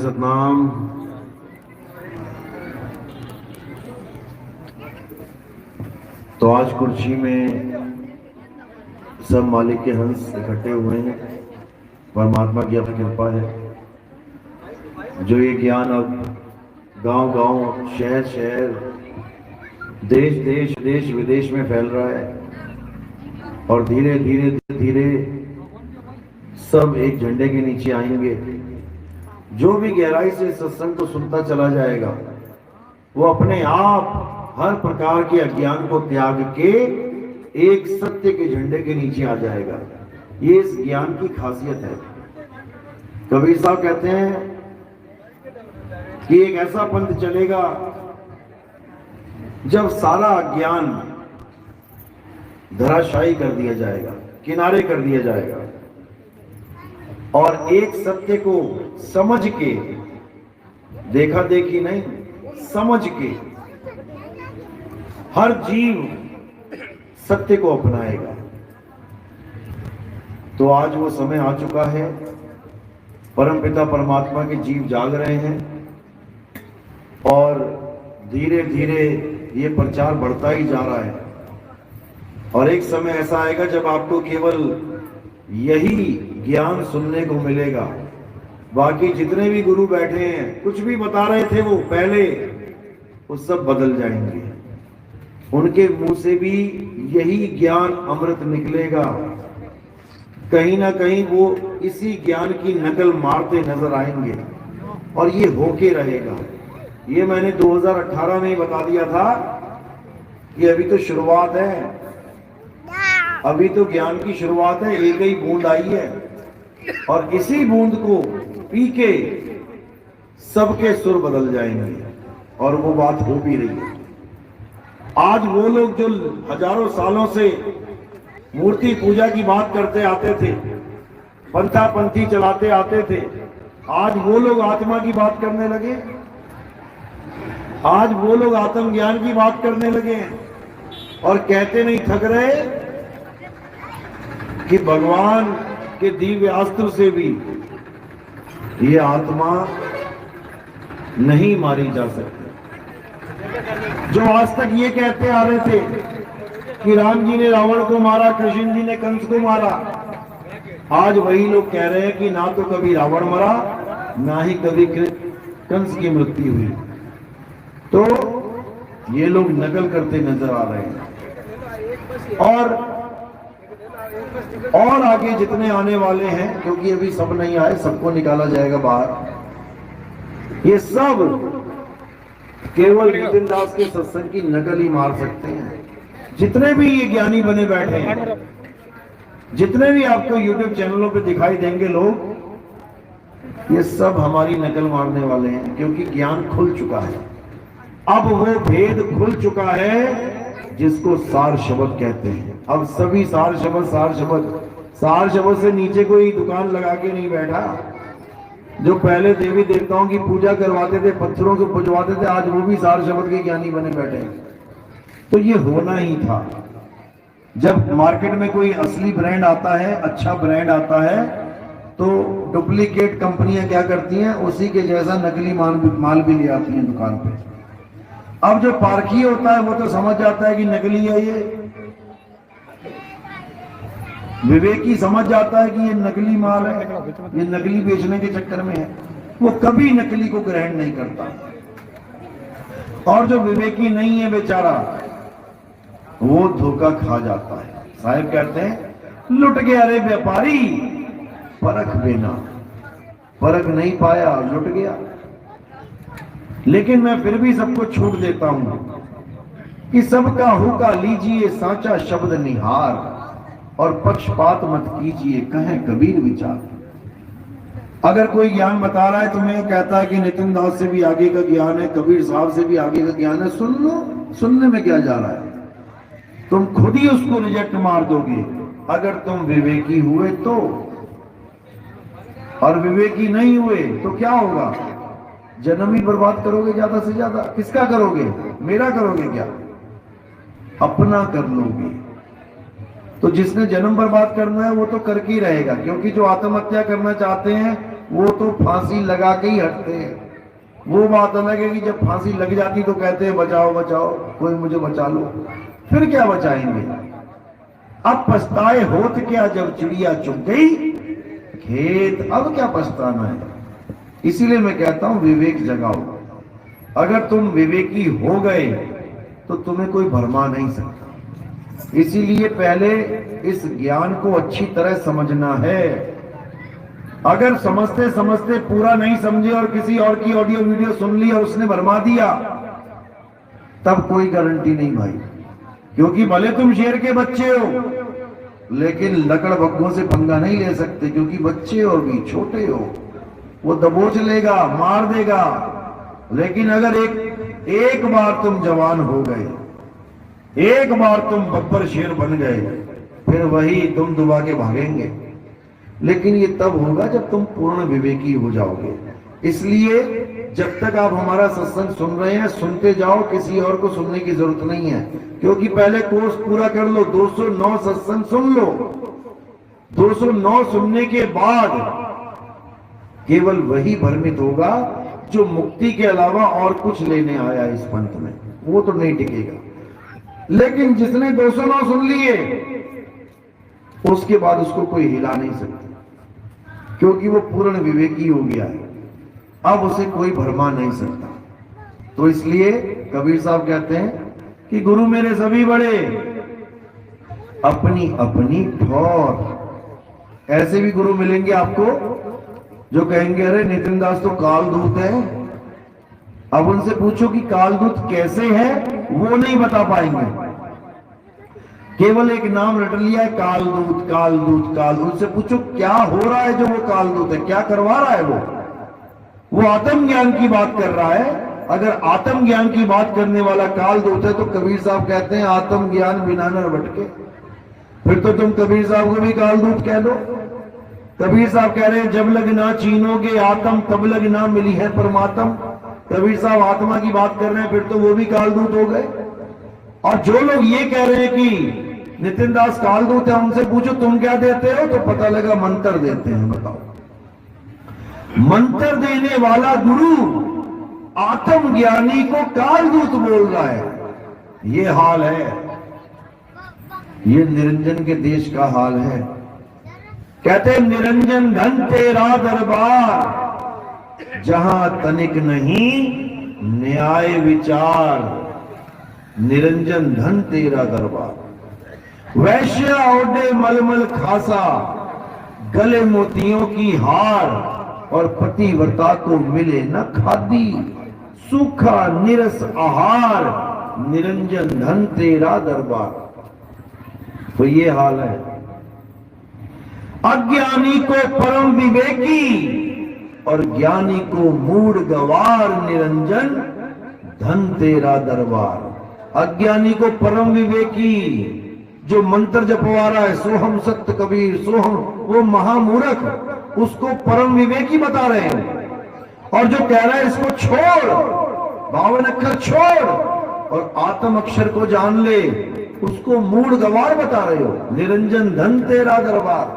सतनाम। तो आज कुर्सी में सब मालिक के हंस इकट्ठे हुए हैं। परमात्मा की अपनी कृपा है जो ये ज्ञान अब गांव गांव, शहर शहर, देश देश, देश विदेश में फैल रहा है। और धीरे धीरे धीरे सब एक झंडे के नीचे आएंगे। जो भी गहराई से सत्संग को सुनता चला जाएगा वो अपने आप हर प्रकार के अज्ञान को त्याग के एक सत्य के झंडे के नीचे आ जाएगा। ये इस ज्ञान की खासियत है। कबीर साहब कहते हैं कि एक ऐसा पंथ चलेगा जब सारा अज्ञान धराशायी कर दिया जाएगा, किनारे कर दिया जाएगा, और एक सत्य को समझ के, देखा देखी नहीं, समझ के हर जीव सत्य को अपनाएगा। तो आज वो समय आ चुका है। परमपिता परमात्मा के जीव जाग रहे हैं और धीरे धीरे ये प्रचार बढ़ता ही जा रहा है। और एक समय ऐसा आएगा जब आपको केवल यही ज्ञान सुनने को मिलेगा। बाकी जितने भी गुरु बैठे हैं, कुछ भी बता रहे थे वो पहले, वो सब बदल जाएंगे। उनके मुंह से भी यही ज्ञान अमृत निकलेगा। कहीं ना कहीं वो इसी ज्ञान की नकल मारते नजर आएंगे और ये होके रहेगा। ये मैंने 2018 में ही बता दिया था कि अभी तो शुरुआत है, अभी तो ज्ञान की शुरुआत है। एक ही बूंद आई है और इसी बूंद को पी के सबके सुर बदल जाएंगे और वो बात हो भी रही है। आज वो लोग जो हजारों सालों से मूर्ति पूजा की बात करते आते थे, पंथा पंथी चलाते आते थे, आज वो लोग आत्मा की बात करने लगे। आज वो लोग आत्मज्ञान की बात करने लगे और कहते नहीं थक रहे कि भगवान के दिव्य अस्त्र से भी ये आत्मा नहीं मारी जा सकती। जो आज तक ये कहते आ रहे थे कि राम जी ने रावण को मारा, कृष्ण जी ने कंस को मारा, आज वही लोग कह रहे हैं कि ना तो कभी रावण मरा, ना ही कभी कंस की मृत्यु हुई। तो ये लोग नकल करते नजर आ रहे हैं। और आगे जितने आने वाले हैं, क्योंकि अभी सब नहीं आए, सबको निकाला जाएगा बाहर। ये सब केवल नितिन दास के सत्संग की नकल ही मार सकते हैं। जितने भी ये ज्ञानी बने बैठे हैं, जितने भी आपको YouTube चैनलों पे दिखाई देंगे लोग, ये सब हमारी नकल मारने वाले हैं, क्योंकि ज्ञान खुल चुका है। अब वो भेद खुल चुका है जिसको सार शब्द कहते हैं। अब सभी सार शब्द से नीचे कोई दुकान लगा के नहीं बैठा। जो पहले देवी देवताओं की पूजा करवाते थे, पत्थरों को पूजवाते थे, आज वो भी सार शब्द के ज्ञानी बने बैठे हैं। तो ये होना ही था। जब मार्केट में कोई असली ब्रांड आता है, अच्छा ब्रांड आता है, तो डुप्लीकेट कंपनियां क्या करती हैं, उसी के जैसा नकली माल भी ले आती हैं दुकान पे। अब जो पारखी होता है वो तो समझ जाता है कि नकली है। ये विवेकी समझ जाता है कि ये नकली माल है, ये नकली बेचने के चक्कर में है। वो कभी नकली को ग्रहण नहीं करता। और जो विवेकी नहीं है बेचारा, वो धोखा खा जाता है। साहब कहते हैं, लुट गया रे व्यापारी परख बिना, परख नहीं पाया, लुट गया। लेकिन मैं फिर भी सबको छूट देता हूं कि सबका हुक्का लीजिए साचा शब्द निहार, और पक्षपात मत कीजिए कहें कबीर विचार। अगर कोई ज्ञान बता रहा है, तुम्हें कहता है कि नितिन दास से भी आगे का ज्ञान है, कबीर साहब से भी आगे का ज्ञान है, सुन लो। सुनने में क्या जा रहा है? तुम खुद ही उसको रिजेक्ट मार दोगे अगर तुम विवेकी हुए तो। और विवेकी नहीं हुए तो क्या होगा? जन्म ही बर्बाद करोगे ज्यादा से ज्यादा। किसका करोगे? मेरा करोगे क्या? अपना कर लोगे। तो जिसने जन्म बर्बाद करना है वो तो करके ही रहेगा, क्योंकि जो आत्महत्या करना चाहते हैं वो तो फांसी लगा के ही हटते हैं। वो बात अलग है कि जब फांसी लग जाती तो कहते हैं बचाओ बचाओ, कोई मुझे बचा लो। फिर क्या बचाएंगे? अब पछताए होत क्या जब चिड़िया चुग गई खेत, अब क्या पछताना है। इसीलिए मैं कहता हूं विवेक जगाओ। अगर तुम विवेकी हो गए तो तुम्हें कोई भरमा नहीं सकता। इसीलिए पहले इस ज्ञान को अच्छी तरह समझना है। अगर समझते समझते पूरा नहीं समझे और किसी और की ऑडियो वीडियो सुन ली और उसने भरमा दिया, तब कोई गारंटी नहीं भाई। क्योंकि भले तुम शेर के बच्चे हो, लेकिन लकड़ बग्गों से पंगा नहीं ले सकते, क्योंकि बच्चे हो भी, छोटे हो, वो दबोच लेगा, मार देगा। लेकिन अगर एक बार तुम जवान हो गए, एक बार तुम बब्बर शेर बन गए, फिर वही तुम दुबा के भागेंगे। लेकिन ये तब होगा जब तुम पूर्ण विवेकी हो जाओगे। इसलिए जब तक आप हमारा सत्संग सुन रहे हैं, सुनते जाओ, किसी और को सुनने की जरूरत नहीं है। क्योंकि पहले कोर्स पूरा कर लो, 209 सत्संग सुन लो। 209 सुनने के बाद केवल वही भ्रमित होगा जो मुक्ति के अलावा और कुछ लेने आया इस पंथ में, वो तो नहीं टिकेगा। लेकिन जिसने 209 सुन लिए, उसके बाद उसको कोई हिला नहीं सकता, क्योंकि वो पूर्ण विवेकी हो गया है। अब उसे कोई भरमा नहीं सकता। तो इसलिए कबीर साहब कहते हैं कि गुरु मेरे सभी बड़े, अपनी अपनी ठौर। ऐसे भी गुरु मिलेंगे आपको जो कहेंगे अरे नितिन दास तो कालदूत है। अब उनसे पूछो कि कालदूत कैसे है, वो नहीं बता पाएंगे। केवल एक नाम रट लिया है, कालदूत कालदूत कालदूत। से पूछो क्या हो रहा है जो वो कालदूत है, क्या करवा रहा है वो आत्मज्ञान की बात कर रहा है। अगर आत्मज्ञान की बात करने वाला कालदूत है तो कबीर साहब कहते हैं आत्मज्ञान बिना न भटके। फिर तो तुम कबीर साहब को भी कालदूत कह दो। कबीर साहब कह रहे हैं जब लग ना चीनोगे आत्म तब लग ना मिली है परमात्म। कबीर साहब आत्मा की बात कर रहे हैं, फिर तो वो भी कालदूत हो गए। और जो लोग ये कह रहे हैं कि नितिन दास कालदूत है, उनसे पूछो तुम क्या देते हो, तो पता लगा मंत्र देते हैं। बताओ, मंत्र देने वाला गुरु आत्मज्ञानी को कालदूत बोल रहा है। ये हाल है, ये निरंजन के देश का हाल है। कहते निरंजन धन तेरा दरबार, जहां तनिक नहीं न्याय विचार। निरंजन धन तेरा दरबार, वैश्य ओढ़े मलमल खासा, गले मोतियों की हार, और पतिव्रता को मिले न खादी, सूखा निरस आहार। निरंजन धन तेरा दरबार। तो ये हाल है। अज्ञानी को परम विवेकी और ज्ञानी को मूढ़ गवार। निरंजन धन तेरा दरबार। अज्ञानी को परम विवेकी जो मंत्र जपवा रहा है, सोहम सत्य कबीर सोहम, वो महामूर्ख, उसको परम विवेकी बता रहे हैं। और जो कह रहा है इसको छोड़, 52 अक्षर छोड़ और आत्म अक्षर को जान ले, उसको मूढ़ गवार बता रहे हो। निरंजन धन तेरा दरबार,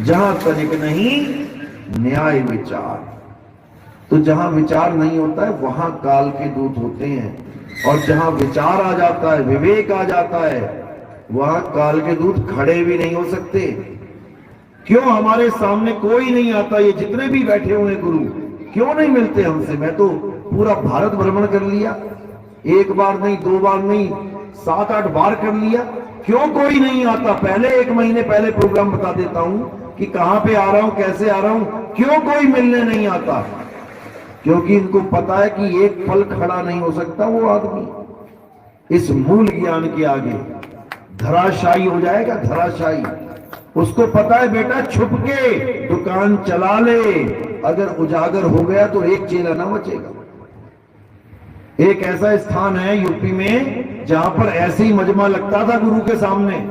जहां तनिक नहीं न्याय विचार। तो जहां विचार नहीं होता है वहां काल के दूत होते हैं, और जहां विचार आ जाता है, विवेक आ जाता है, वहां काल के दूत खड़े भी नहीं हो सकते। क्यों हमारे सामने कोई नहीं आता? ये जितने भी बैठे हुए गुरु क्यों नहीं मिलते हमसे? मैं तो पूरा भारत भ्रमण कर लिया, एक बार नहीं, 2 बार नहीं, 7-8 बार कर लिया। क्यों कोई नहीं आता? पहले 1 महीने पहले प्रोग्राम बता देता हूं कि कहां पे आ रहा हूं, कैसे आ रहा हूं। क्यों कोई मिलने नहीं आता? क्योंकि इनको पता है कि एक पल खड़ा नहीं हो सकता वो आदमी इस मूल ज्ञान के आगे। धराशायी हो जाएगा, धराशायी। उसको पता है बेटा छुप के दुकान चला ले, अगर उजागर हो गया तो एक चेला ना बचेगा। एक ऐसा स्थान है यूपी में जहां पर ऐसे ही मजमा लगता था गुरु के सामने,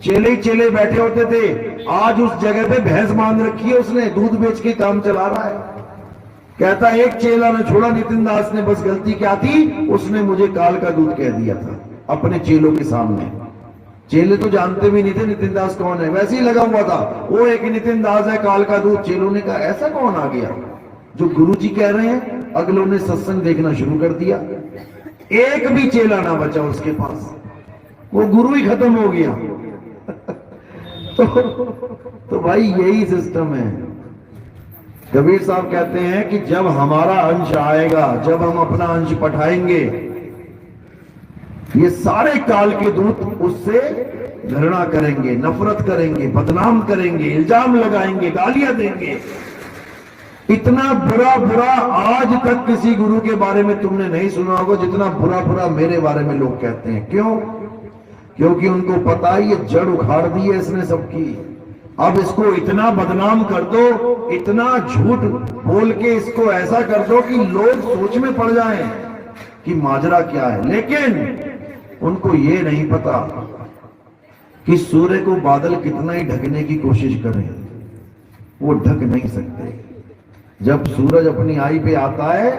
चेले ही चेले बैठे होते थे। आज उस जगह पे भैंस बांध रखी है, उसने दूध बेच के काम चला रहा है। कहता एक चेला ने छोड़ा, नितिन दास ने बस गलती क्या थी, उसने मुझे काल का दूध कह दिया था अपने चेलों के सामने। चेले तो जानते भी नहीं थे नितिन दास कौन है, वैसे ही लगा हुआ था वो एक नितिन दास है काल का दूध। चेलों ने कहा ऐसा कौन आ गया जो गुरु जी कह रहे हैं। अगलों ने सत्संग देखना शुरू कर दिया, एक भी चेला ना बचा उसके पास, वो गुरु ही खत्म हो गया। तो भाई यही सिस्टम है। कबीर साहब कहते हैं कि जब हमारा अंश आएगा, जब हम अपना अंश पठाएंगे, ये सारे काल के दूत उससे घृणा करेंगे, नफरत करेंगे, बदनाम करेंगे, इल्जाम लगाएंगे, गालियां देंगे। इतना बुरा बुरा आज तक किसी गुरु के बारे में तुमने नहीं सुना होगा जितना बुरा बुरा मेरे बारे में लोग कहते हैं। क्यों? क्योंकि उनको पता है ये जड़ उखाड़ दी है इसने सबकी। अब इसको इतना बदनाम कर दो, इतना झूठ बोल के इसको ऐसा कर दो कि लोग सोच में पड़ जाएं कि माजरा क्या है। लेकिन उनको ये नहीं पता कि सूर्य को बादल कितना ही ढकने की कोशिश करें, वो ढक नहीं सकते। जब सूरज अपनी आई पे आता है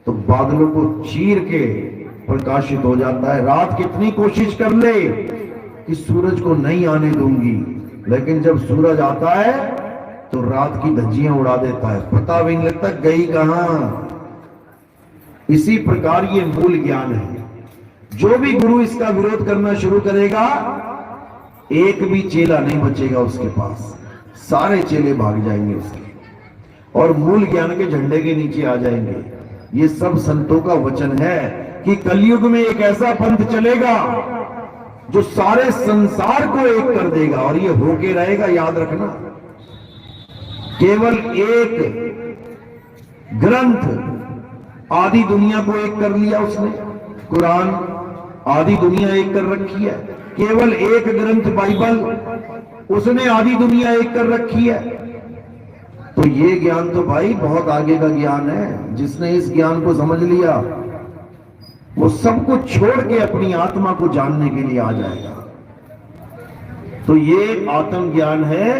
तो बादलों को चीर के प्रकाशित हो जाता है। रात कितनी कोशिश कर ले कि सूरज को नहीं आने दूंगी, लेकिन जब सूरज आता है तो रात की धज्जियां उड़ा देता है, पता भी नहीं लगता गई कहां। इसी प्रकार ये मूल ज्ञान है। जो भी गुरु इसका विरोध करना शुरू करेगा, एक भी चेला नहीं बचेगा उसके पास, सारे चेले भाग जाएंगे उसके और मूल ज्ञान के झंडे के नीचे आ जाएंगे। ये सब संतों का वचन है कि कलयुग में एक ऐसा पंथ चलेगा जो सारे संसार को एक कर देगा, और ये होके रहेगा, याद रखना। केवल एक ग्रंथ आधी दुनिया को एक कर लिया उसने, कुरान आधी दुनिया एक कर रखी है। केवल एक ग्रंथ बाइबल, उसने आधी दुनिया एक कर रखी है। तो ये ज्ञान तो भाई बहुत आगे का ज्ञान है। जिसने इस ज्ञान को समझ लिया वो सब कुछ छोड़ के अपनी आत्मा को जानने के लिए आ जाएगा। तो ये आत्म ज्ञान है,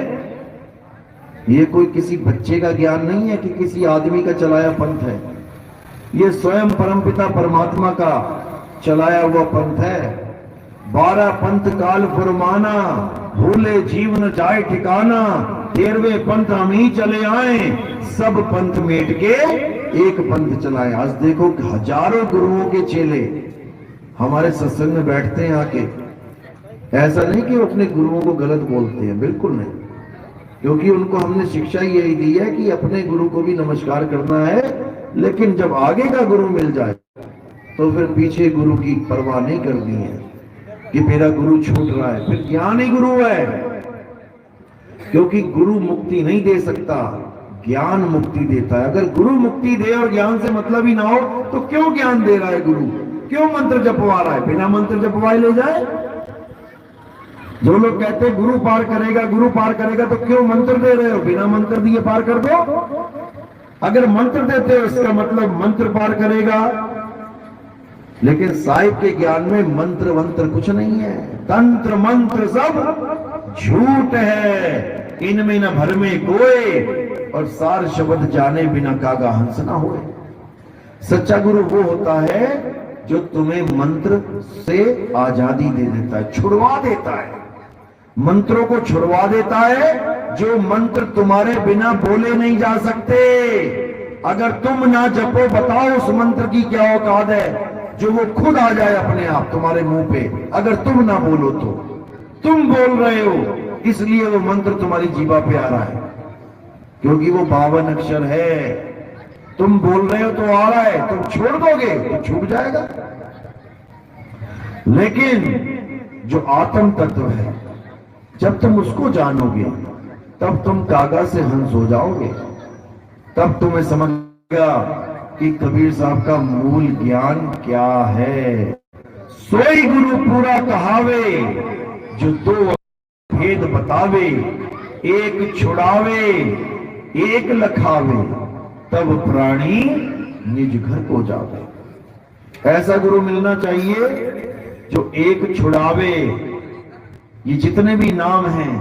ये कोई किसी बच्चे का ज्ञान नहीं है कि किसी आदमी का चलाया पंथ है। ये स्वयं परमपिता परमात्मा का चलाया हुआ पंथ है। 12 पंथ काल फुरमाना, भूले जीवन जाए ठिकाना, 13वें पंथ हम ही चले आए, सब पंथ मेट के एक पंथ चलाए। आज देखो हजारों गुरुओं के चेले हमारे सत्संग में बैठते हैं आके। ऐसा नहीं कि वो अपने गुरुओं को गलत बोलते हैं, बिल्कुल नहीं, क्योंकि उनको हमने शिक्षा यही दी है कि अपने गुरु को भी नमस्कार करना है, लेकिन जब आगे का गुरु मिल जाए तो फिर पीछे गुरु की परवाह नहीं करनी है कि मेरा गुरु छूट रहा है। फिर ज्ञान ही गुरु है, क्योंकि गुरु मुक्ति नहीं दे सकता, ज्ञान मुक्ति देता है। अगर गुरु मुक्ति दे और ज्ञान से मतलब ही ना हो तो क्यों ज्ञान दे रहा है गुरु? क्यों मंत्र जपवा रहा है? बिना मंत्र जपवाए ले जाए। जो लोग कहते हैं गुरु पार करेगा, गुरु पार करेगा, तो क्यों मंत्र दे रहे हो? बिना मंत्र दिए पार कर दो। अगर मंत्र देते हो इसका मतलब मंत्र पार करेगा, लेकिन साहिब के ज्ञान में मंत्र वंत्र कुछ नहीं है। तंत्र मंत्र सब झूठ है, इनमें न भर में कोई, और सार शब्द जाने बिना कागा हंस ना होए। सच्चा गुरु वो होता है जो तुम्हें मंत्र से आजादी दे देता है, छुड़वा देता है, मंत्रों को छुड़वा देता है। जो मंत्र तुम्हारे बिना बोले नहीं जा सकते, अगर तुम ना जपो, बताओ उस मंत्र की क्या औकात है जो वो खुद आ जाए अपने आप तुम्हारे मुंह पे। अगर तुम ना बोलो तो तुम बोल रहे हो, इसलिए वो मंत्र तुम्हारी जीवा पे आ रहा है, क्योंकि वो 52 अक्षर है। तुम बोल रहे हो तो आ रहा है, तुम छोड़ दोगे तो छूट जाएगा। लेकिन जो आत्म तत्व है, जब तुम उसको जानोगे तब तुम कागा से हंस हो जाओगे। तब तुम्हें समझेगा कि कबीर साहब का मूल ज्ञान क्या है। सोई गुरु पूरा कहावे, जो 2 भेद बतावे, एक छुड़ावे एक लखावे, तब प्राणी निज घर को जावे। ऐसा गुरु मिलना चाहिए जो एक छुड़ावे। ये जितने भी नाम हैं,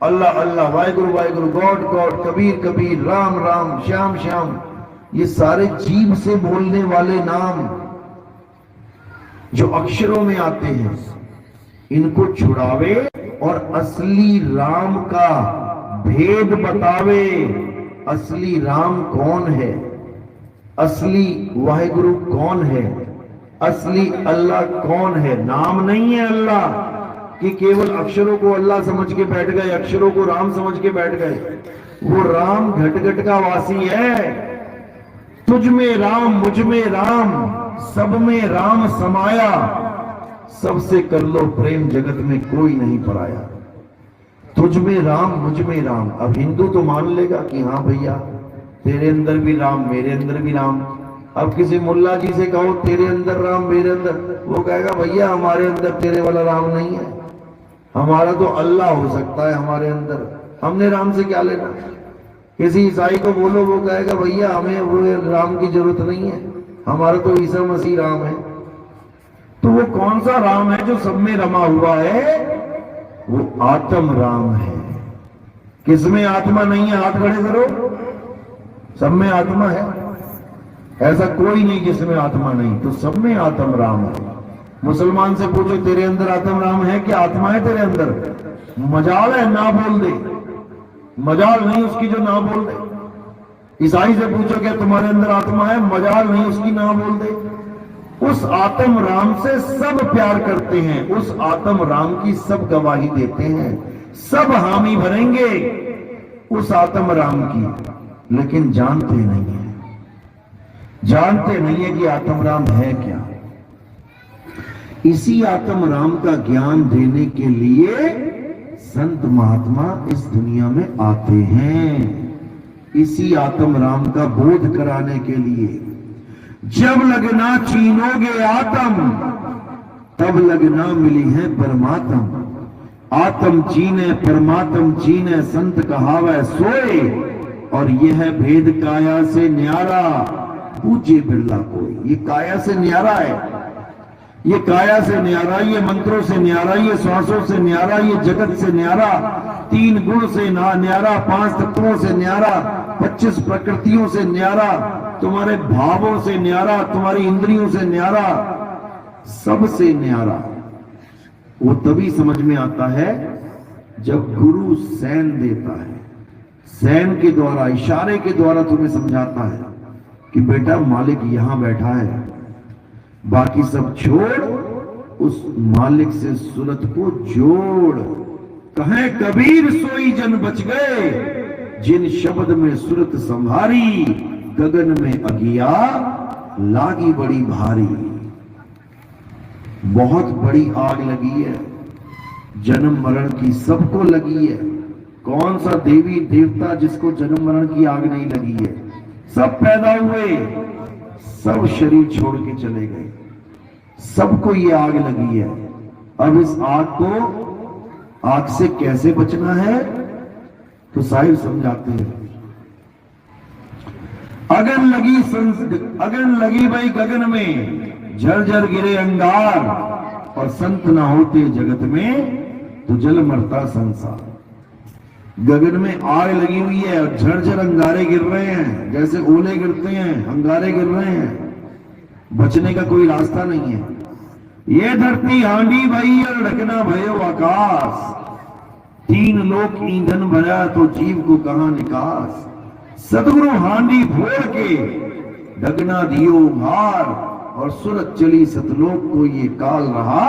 अल्लाह अल्लाह, वाहिगुरु वाहिगुरु, गॉड गॉड, कबीर कबीर, राम राम, श्याम श्याम, ये सारे जीभ से बोलने वाले नाम जो अक्षरों में आते हैं, इनको छुड़ावे और असली राम का भेद बतावे। असली राम कौन है, असली वाहिगुरु कौन है, असली अल्लाह कौन है। नाम नहीं है अल्लाह कि केवल अक्षरों को अल्लाह समझ के बैठ गए, अक्षरों को राम समझ के बैठ गए। वो राम घट घट का वासी है। तुझ में राम, मुझ में राम, सब में राम समाया। सबसे कर लो प्रेम, जगत में कोई नहीं पराया। तुझ में राम, मुझ में राम। अब हिंदू तो मान लेगा कि हाँ भैया तेरे अंदर भी राम, मेरे अंदर भी राम। अब किसी मुल्ला जी से कहो तेरे अंदर राम, मेरे अंदर, वो कहेगा भैया हमारे अंदर तेरे वाला राम नहीं है, हमारा तो अल्लाह हो सकता है हमारे अंदर, हमने राम से क्या लेना। किसी ईसाई को बोलो, वो कहेगा भैया हमें वो राम की जरूरत नहीं है, हमारा तो ईसा मसीह राम है। तो वो कौन सा राम है जो सब में रमा हुआ है? वो आत्म राम है। किसमें आत्मा नहीं है? हाथ खड़े करो। सब में आत्मा है, ऐसा कोई नहीं जिसमें आत्मा नहीं। तो सब में आत्म राम है। मुसलमान से पूछो तेरे अंदर आत्म राम है क्या? आत्मा है तेरे अंदर? मजाल है ना बोल दे, मजाल नहीं उसकी जो ना बोल दे। ईसाई से पूछो क्या तुम्हारे अंदर आत्मा है? मजाल नहीं उसकी ना बोल दे। उस आत्म राम से सब प्यार करते हैं, उस आत्म राम की सब गवाही देते हैं, सब हामी भरेंगे उस आत्म राम की। लेकिन जानते नहीं है, जानते नहीं है कि आत्म राम है क्या। इसी आत्म राम का ज्ञान देने के लिए संत महात्मा इस दुनिया में आते हैं। इसी आत्म राम का बोध कराने के लिए। जब लगना चीनोगे आत्म, तब लगना मिली है परमात्म। आत्म चीने परमात्म चीने, संत कहावै सोए। और यह भेद काया से न्यारा, पूज्य बिरला कोई। ये काया से न्यारा है, ये काया से न्यारा, ये मंत्रों से न्यारा, ये श्वासों से न्यारा, ये जगत से न्यारा, 3 गुण से न्यारा, 5 तत्वों से न्यारा, 25 प्रकृतियों से न्यारा, तुम्हारे भावों से न्यारा, तुम्हारी इंद्रियों से न्यारा, सबसे न्यारा। वो तभी समझ में आता है जब गुरु सैन देता है, सैन के द्वारा, इशारे के द्वारा तुम्हें समझाता है कि बेटा मालिक यहां बैठा है, बाकी सब छोड़, उस मालिक से सूरत को जोड़। कहे कबीर सोई जन बच गए, जिन शब्द में सूरत संभारी, गगन में अगिया लागी बड़ी भारी। बहुत बड़ी आग लगी है, जन्म मरण की सबको लगी है। कौन सा देवी देवता जिसको जन्म मरण की आग नहीं लगी है? सब पैदा हुए, सब शरीर छोड़ के चले गए, सबको ये आग लगी है। अब इस आग को, आग से कैसे बचना है? तो साहिब समझाते हैं। अगन लगी भाई गगन में, झरझर गिरे अंगार, और संत ना होते जगत में तो जल मरता संसार। गगन में आग लगी हुई है और झरझर अंगारे गिर रहे हैं, जैसे ओले गिरते हैं अंगारे गिर रहे हैं, बचने का कोई रास्ता नहीं है। ये धरती हांडी भई और ढकना भयो आकाश, 3 लोक ईंधन भरा तो जीव को कहां निकास। सदगुरु हांडी फोड़ के ढकना दियो भार, और सुरत चली सतलोक को ये काल रहा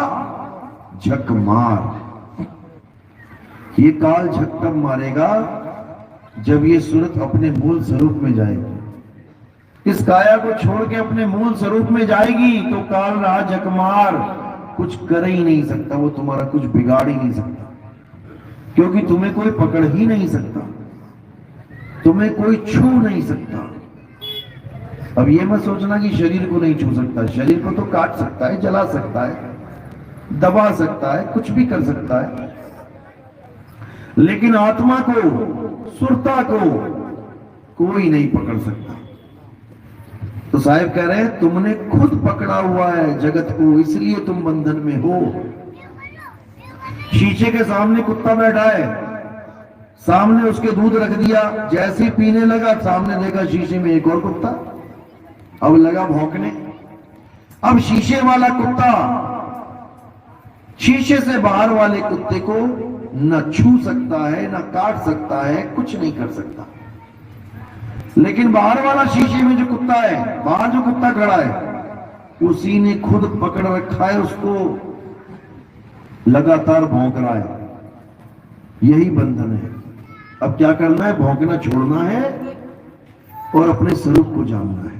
झक मार। ये काल झक तब मारेगा जब ये सूरत अपने मूल स्वरूप में जाएगी। इस काया को छोड़ के अपने मूल स्वरूप में जाएगी तो काल रहा झकमार, कुछ कर ही नहीं सकता वो, तुम्हारा कुछ बिगाड़ ही नहीं सकता, क्योंकि तुम्हें कोई पकड़ ही नहीं सकता, तुम्हें कोई छू नहीं सकता। अब ये मत सोचना कि शरीर को नहीं छू सकता, शरीर को तो काट सकता है, जला सकता है, दबा सकता है, कुछ भी कर सकता है, लेकिन आत्मा को, सुरता को कोई नहीं पकड़ सकता। तो साहिब कह रहे हैं तुमने खुद पकड़ा हुआ है जगत को, इसलिए तुम बंधन में हो। शीशे के सामने कुत्ता बैठा है, सामने उसके दूध रख दिया, जैसे ही पीने लगा सामने देखा शीशे में एक और कुत्ता, अब लगा भौंकने। अब शीशे वाला कुत्ता शीशे से बाहर वाले कुत्ते को न छू सकता है, न काट सकता है, कुछ नहीं कर सकता। लेकिन बाहर वाला शीशे में जो कुत्ता है, बाहर जो कुत्ता खड़ा है, उसी ने खुद पकड़ रखा है, उसको लगातार भौंक रहा है। यही बंधन है। अब क्या करना है? भौंकना छोड़ना है और अपने स्वरूप को जानना है।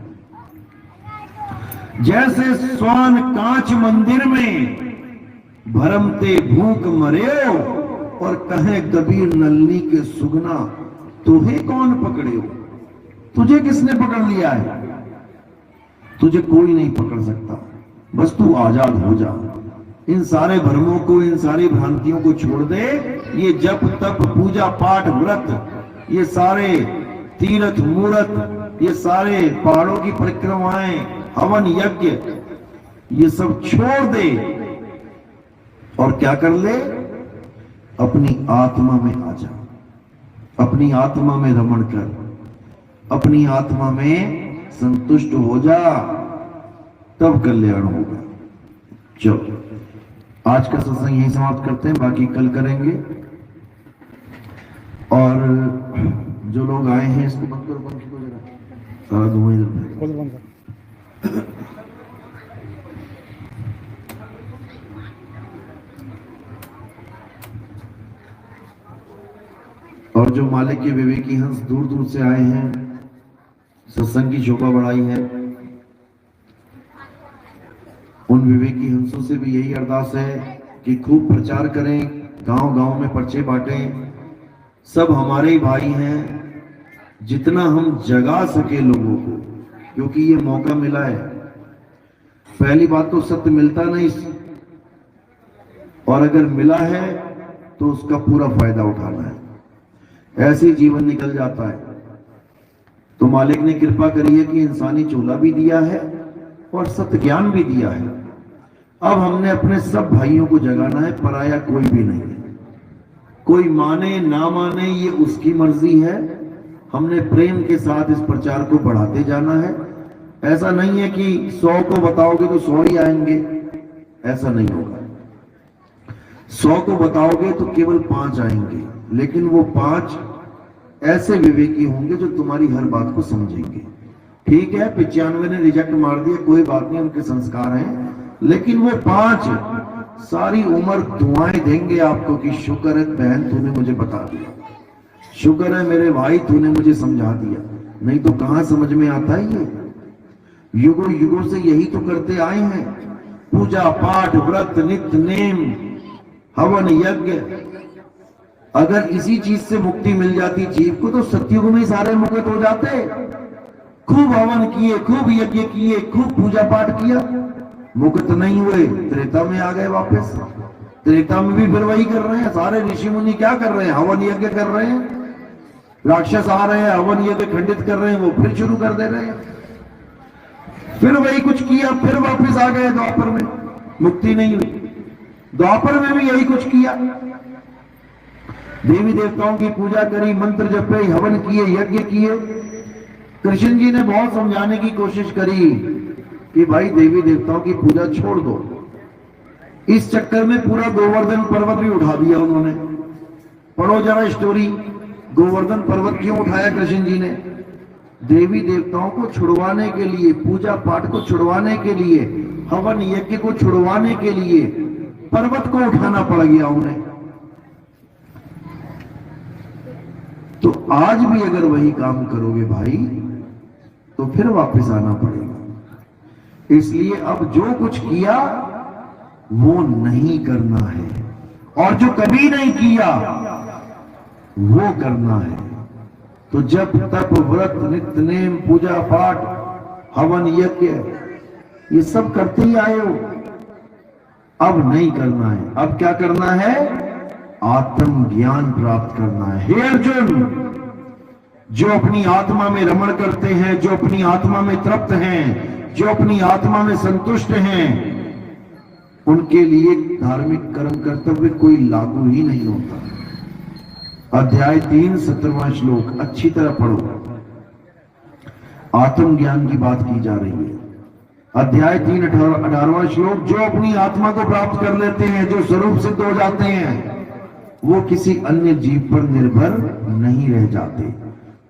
जैसे स्वान कांच मंदिर में भरमते भूख मरे और कहे कबीर नलनी के सुगना, तुहे कौन पकड़े हो? तुझे किसने पकड़ लिया है? तुझे कोई नहीं पकड़ सकता, बस तू आजाद हो जा। इन सारे भ्रमों को, इन सारी भ्रांतियों को छोड़ दे। ये जप तप पूजा पाठ व्रत, ये सारे तीर्थ मूर्त, ये सारे पहाड़ों की परिक्रमाएं, हवन यज्ञ, ये सब छोड़ दे और क्या कर ले? अपनी आत्मा में आ जा, अपनी आत्मा में रमण कर, अपनी आत्मा में संतुष्ट हो जा, तब कल्याण होगा। चलो आज का सत्संग यही समाप्त करते हैं, बाकी कल करेंगे। और जो लोग आए हैं इसको बंद करो, बंद करो जरा, सारा धुआं इधर। और जो मालिक के विवेकी हंस दूर दूर से आए हैं, सत्संग की शोभा बढ़ाई है, उन विवेकी हंसों से भी यही अरदास है कि खूब प्रचार करें, गांव गांव में पर्चे बांटें। सब हमारे ही भाई हैं, जितना हम जगा सके लोगों को, क्योंकि ये मौका मिला है। पहली बात तो सत्य मिलता नहीं, और अगर मिला है तो उसका पूरा फायदा उठाना है। ऐसे जीवन निकल जाता है। तो मालिक ने कृपा करी है कि इंसानी चूल्हा भी दिया है और सत्य ज्ञान भी दिया है। अब हमने अपने सब भाइयों को जगाना है, पराया कोई भी नहीं है। कोई माने ना माने ये उसकी मर्जी है। हमने प्रेम के साथ इस प्रचार को बढ़ाते जाना है। ऐसा नहीं है कि 100 को बताओगे तो 100 ही आएंगे, ऐसा नहीं होगा। 100 को बताओगे तो केवल 5 आएंगे, लेकिन वो 5 ऐसे विवेकी होंगे जो तुम्हारी हर बात को समझेंगे। ठीक है, 95 ने रिजेक्ट मार दिया, कोई बात नहीं, उनके संस्कार हैं। लेकिन वो 5 सारी उम्र दुआएं देंगे आपको कि शुक्र है बहन तूने मुझे बता दिया, शुक्र है मेरे भाई तूने मुझे समझा दिया। नहीं तो कहां समझ में आता है ये? युगों युगों से यही तो करते आए हैं। पूजा पाठ व्रत नित्य नेम हवन यज्ञ। अगर इसी चीज से मुक्ति मिल जाती जीव को तो सतयुग में सारे मुक्त हो जाते। खूब हवन किए, खूब यज्ञ किए, खूब पूजा पाठ किया, मुक्त नहीं हुए, त्रेता में आ गए वापस। त्रेता में भी फिर वही कर रहे हैं। सारे ऋषि मुनि क्या कर रहे हैं? हवन यज्ञ कर रहे हैं। राक्षस आ रहे हैं, हवन यज्ञ खंडित कर रहे हैं, वो फिर शुरू कर दे रहे हैं। फिर वही कुछ किया, फिर वापस आ गए द्वापर में, मुक्ति नहीं हुई। द्वापर में भी यही कुछ किया, देवी देवताओं की पूजा करी, मंत्र जपे, हवन किए, यज्ञ किए। कृष्ण जी ने बहुत समझाने की कोशिश करी कि भाई देवी देवताओं की पूजा छोड़ दो। इस चक्कर में पूरा गोवर्धन पर्वत भी उठा दिया उन्होंने। पढ़ो जरा स्टोरी, गोवर्धन पर्वत क्यों उठाया कृष्ण जी ने? देवी देवताओं को छुड़वाने के लिए, पूजा पाठ को छुड़वाने के लिए, हवन यज्ञ को छुड़वाने के लिए पर्वत को उठाना पड़ गया उन्हें। तो आज भी अगर वही काम करोगे भाई तो फिर वापस आना पड़ेगा। इसलिए अब जो कुछ किया वो नहीं करना है, और जो कभी नहीं किया वो करना है। तो जब तप व्रत नित्य नेम पूजा पाठ हवन यज्ञ ये सब करते ही आए हो, अब नहीं करना है। अब क्या करना है? आत्म ज्ञान प्राप्त करना है। हे अर्जुन, जो अपनी आत्मा में रमण करते हैं, जो अपनी आत्मा में तृप्त हैं, जो अपनी आत्मा में संतुष्ट हैं, उनके लिए धार्मिक कर्म कर्तव्य कोई लागू ही नहीं होता। अध्याय 3 17वां श्लोक अच्छी तरह पढ़ो। आत्म ज्ञान की बात की जा रही है। अध्याय 3 18वां श्लोक। जो अपनी आत्मा को प्राप्त कर लेते हैं, जो स्वरूप सिद्ध हो जाते हैं, वो किसी अन्य जीव पर निर्भर नहीं रह जाते।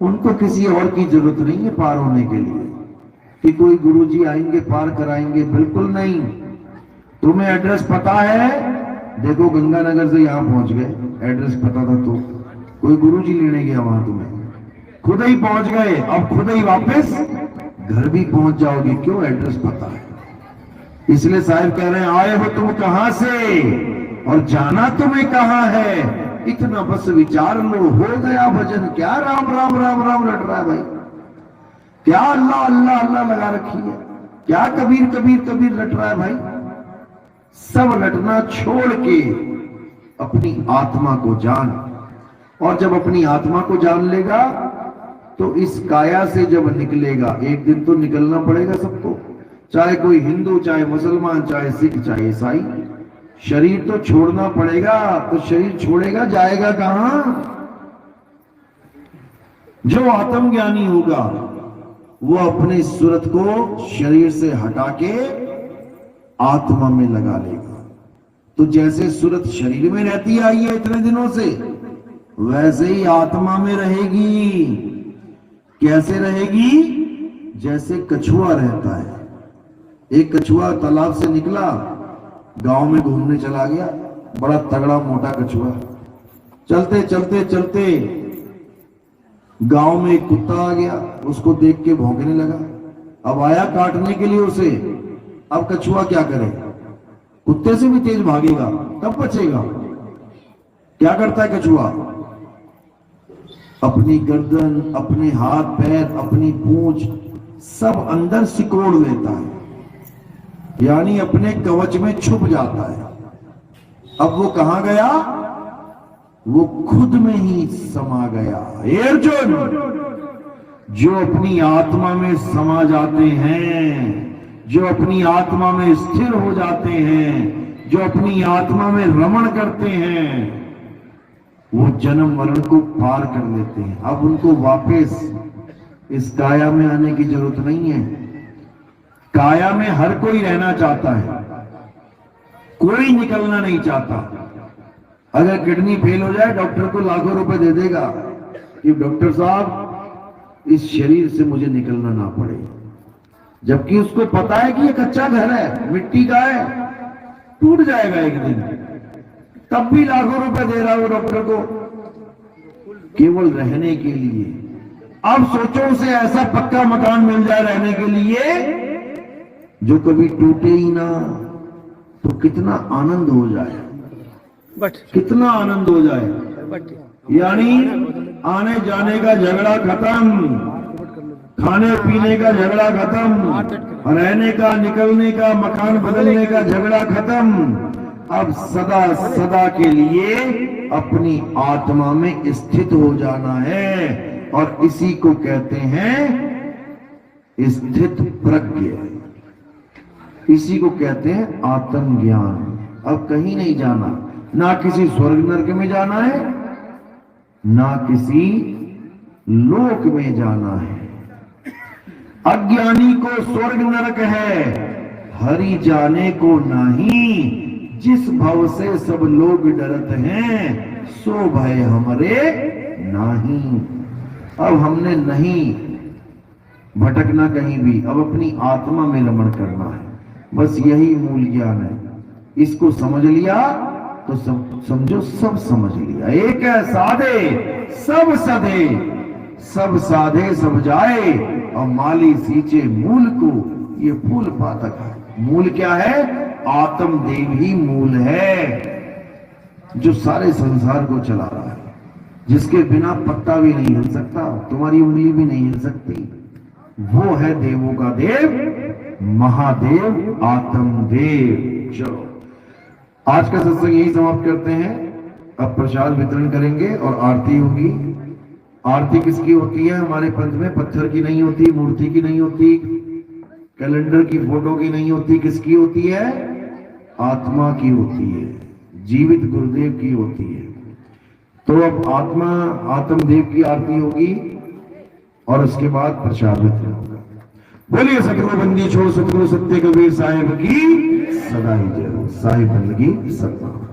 उनको किसी और की जरूरत नहीं है पार होने के लिए कि कोई गुरुजी आएंगे पार कराएंगे, बिल्कुल नहीं। तुम्हें एड्रेस पता है, देखो गंगानगर से यहां पहुंच गए, एड्रेस पता था तो कोई गुरुजी लेने गया वहां, तुम्हें खुद ही पहुंच गए, अब खुद ही वापस घर भी पहुंच जाओगे, क्यों? एड्रेस पता है। इसलिए साहिब कह रहे हैं, आए हो तुम कहां से और जाना तुम्हें कहां है, इतना बस विचार लो, हो गया भजन। क्या राम राम राम राम रट रहा है भाई, क्या अल्लाह अल्लाह अल्लाह लगा रखी है, क्या कबीर कबीर कबीर रट रहा है भाई। सब रटना छोड़ के अपनी आत्मा को जान, और जब अपनी आत्मा को जान लेगा तो इस काया से जब निकलेगा, एक दिन तो निकलना पड़ेगा सबको, चाहे कोई हिंदू, चाहे मुसलमान, चाहे सिख, चाहे ईसाई, शरीर तो छोड़ना पड़ेगा। तो शरीर छोड़ेगा, जाएगा कहां? जो आत्मज्ञानी होगा वो अपनी सूरत को शरीर से हटा के आत्मा में लगा लेगा। तो जैसे सूरत शरीर में रहती आई है इतने दिनों से, वैसे ही आत्मा में रहेगी। कैसे रहेगी? जैसे कछुआ रहता है। एक कछुआ तालाब से निकला, गांव में घूमने चला गया, बड़ा तगड़ा मोटा कछुआ। चलते चलते चलते गांव में एक कुत्ता आ गया, उसको देख के भौंकने लगा। अब आया काटने के लिए उसे। अब कछुआ क्या करे? कुत्ते से भी तेज भागेगा, तब बचेगा। क्या करता है कछुआ? अपनी गर्दन, अपने हाथ पैर, अपनी पूंछ सब अंदर सिकोड़ लेता है, यानी अपने कवच में छुप जाता है। अब वो कहां गया? वो खुद में ही समा गया। अर्जुन, जो अपनी आत्मा में समा जाते हैं, जो अपनी आत्मा में स्थिर हो जाते हैं, जो अपनी आत्मा में रमण करते हैं, वो जन्म मरण को पार कर लेते हैं। अब उनको वापस इस काया में आने की जरूरत नहीं है। काया में हर कोई रहना चाहता है, कोई निकलना नहीं चाहता। अगर किडनी फेल हो जाए, डॉक्टर को लाखों रुपए दे देगा कि डॉक्टर साहब इस शरीर से मुझे निकलना ना पड़े, जबकि उसको पता है कि ये कच्चा घर है, मिट्टी का है, टूट जाएगा एक दिन, तब भी लाखों रुपए दे रहा हो डॉक्टर को केवल रहने के लिए। अब सोचो उसे ऐसा पक्का मकान मिल जाए रहने के लिए जो कभी टूटे ही ना, तो कितना आनंद हो जाए, कितना आनंद हो जाए। यानी आने जाने का झगड़ा खत्म, खाने पीने का झगड़ा खत्म, रहने का, निकलने का, मकान बदलने का झगड़ा खत्म। अब सदा सदा के लिए अपनी आत्मा में स्थित हो जाना है, और इसी को कहते हैं स्थित प्रज्ञ, इसी को कहते हैं आत्मज्ञान। अब कहीं नहीं जाना, ना किसी स्वर्ग नरक में जाना है, ना किसी लोक में जाना है। अज्ञानी को स्वर्ग नरक है, हरि जाने को नहीं। जिस भव से सब लोग डरत हैं, सो भय हमरे नहीं। अब हमने नहीं भटकना कहीं भी, अब अपनी आत्मा में रमण करना है, बस यही मूल ज्ञान है। इसको समझ लिया तो समझो सब समझ लिया। एक है साधे सब सधे, सब साधे सब जाए, और माली सींचे मूल को, ये फूल पातक है। मूल क्या है? आत्मदेव ही मूल है, जो सारे संसार को चला रहा है, जिसके बिना पत्ता भी नहीं हिल सकता, तुम्हारी उंगली भी नहीं हिल सकती। वो है देवों का देव, महादेव, आत्मदेव। चलो आज का सत्संग यही समाप्त करते हैं। अब प्रसाद वितरण करेंगे और आरती होगी। आरती किसकी होती है? हमारे पंथ में पत्थर की नहीं होती, मूर्ति की नहीं होती, कैलेंडर की, फोटो की नहीं होती। किसकी होती है? आत्मा की होती है, जीवित गुरुदेव की होती है। तो अब आत्मदेव की आरती होगी और उसके बाद प्रसाद वितरण होगा। बोलिए सतगुरु बंदी छोड़ सतगुरु सत्य कबीर साहिब की सदा ही जय हो। साहिब बंदगी सत्ता।